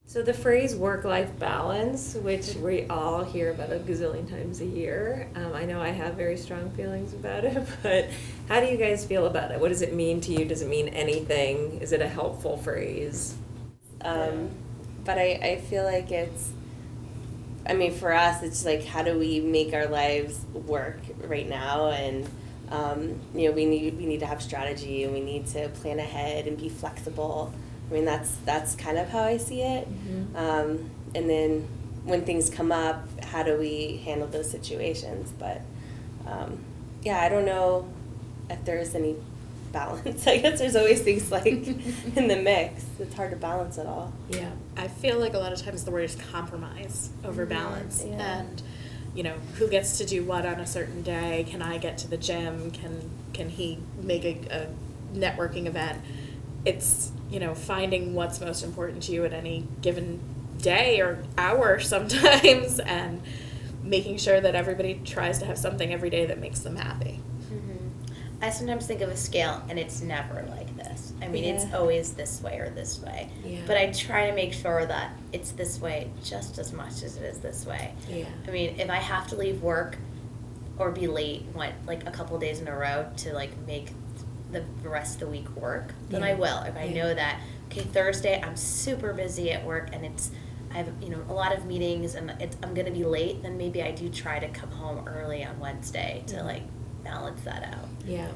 So the phrase work-life balance, which we all hear about a gazillion times a year, I know I have very strong feelings about it, but how do you guys feel about it? What does it mean to you? Does it mean anything? Is it a helpful phrase? But I feel like for us, it's like, how do we make our lives work right now? And, we need to have strategy, and we need to plan ahead and be flexible. That's kind of how I see it. Mm-hmm. And then when things come up, how do we handle those situations? But, I don't know if there's any balance. I guess there's always things like in the mix. It's hard to balance it all. Yeah. I feel like a lot of times the word is compromise over balance. Yeah. And, who gets to do what on a certain day? Can I get to the gym? Can he make a networking event? It's, finding what's most important to you at any given day or hour sometimes, and making sure that everybody tries to have something every day that makes them happy. I sometimes think of a scale, and it's never like this. It's always this way or this way. Yeah. But I try to make sure that it's this way just as much as it is this way. Yeah. If I have to leave work or be late, a couple days in a row to, make the rest of the week work, then I will. If I know that, okay, Thursday I'm super busy at work, and I have a lot of meetings, and I'm going to be late, then maybe I do try to come home early on Wednesday to, balance that out. Yeah.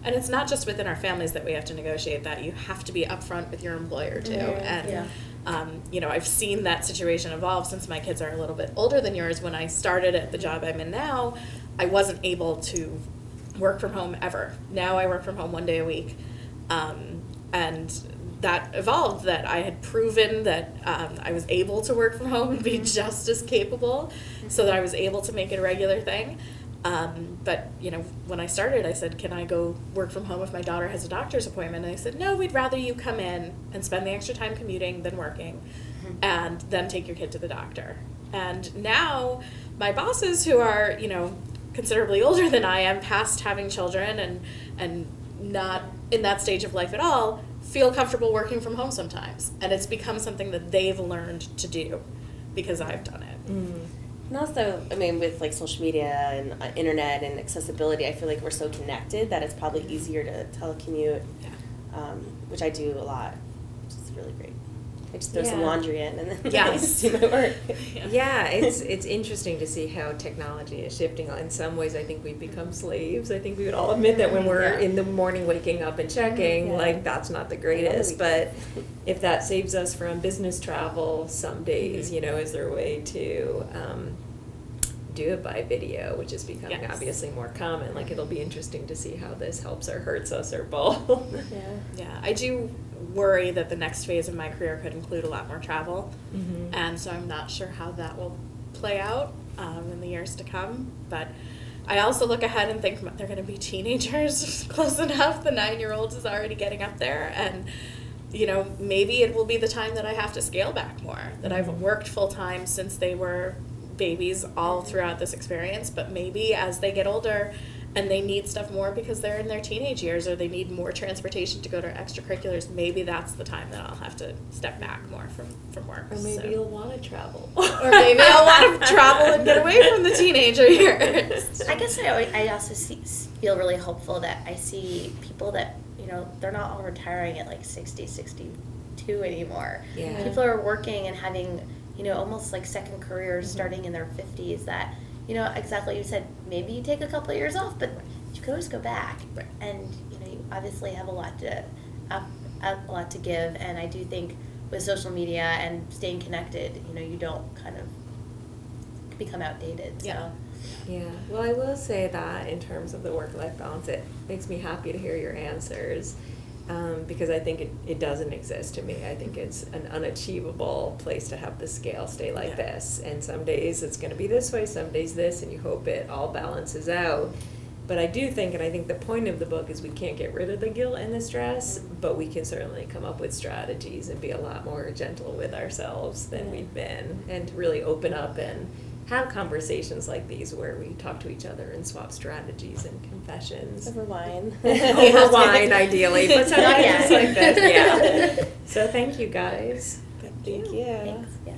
And it's not just within our families that we have to negotiate that. You have to be upfront with your employer, too. Mm-hmm. And, I've seen that situation evolve since my kids are a little bit older than yours. When I started at the job I'm in now, I wasn't able to work from home ever. Now I work from home 1 day a week. And that evolved, that I had proven that I was able to work from home and be just as capable, so that I was able to make it a regular thing. But, when I started, I said, can I go work from home if my daughter has a doctor's appointment? And I said, no, we'd rather you come in and spend the extra time commuting than working, and then take your kid to the doctor. And now my bosses, who are, considerably older than I am, past having children and not in that stage of life at all, feel comfortable working from home sometimes. And it's become something that they've learned to do because I've done it. Mm. And also, with social media and internet and accessibility, I feel like we're so connected that it's probably easier to telecommute, which I do a lot, which is really great. I just throw some laundry in and then do my work. Yeah, it's interesting to see how technology is shifting. In some ways, I think we've become slaves. I think we would all admit that when we're in the morning waking up and checking, that's not the greatest. But if that saves us from business travel some days, is there a way to do it by video, which is becoming obviously more common. It'll be interesting to see how this helps or hurts us or both. Yeah, I do worry that the next phase of my career could include a lot more travel, and so I'm not sure how that will play out in the years to come. But I also look ahead and think they're going to be teenagers close enough. The 9-year-old is already getting up there, and maybe it will be the time that I have to scale back more, that I've worked full-time since they were babies all throughout this experience, but maybe as they get older and they need stuff more because they're in their teenage years, or they need more transportation to go to extracurriculars, maybe that's the time that I'll have to step back more from work. Or maybe you'll want to travel. Or maybe I'll want to travel and get away from the teenager years. I guess I also feel really hopeful that I see people that, they're not all retiring at 60, 62 anymore. Yeah. People are working and having, almost second careers starting in their 50s that, exactly what you said, maybe you take a couple of years off, but you could always go back. Right. And, you obviously have a lot to give. And I do think with social media and staying connected, you don't kind of become outdated. So. Yeah. Well, I will say that in terms of the work-life balance, it makes me happy to hear your answers. Because I think it doesn't exist to me. I think it's an unachievable place to have the scale stay like this. And some days it's going to be this way, some days this, and you hope it all balances out. But I do think, and I think the point of the book is we can't get rid of the guilt and the stress, but we can certainly come up with strategies and be a lot more gentle with ourselves than we've been, and really open up and have conversations like these where we talk to each other and swap strategies and confessions. Over wine. Over wine, ideally, but Not sometimes yet. it's like this, yeah. So thank you guys. Thank you. Thanks, yeah.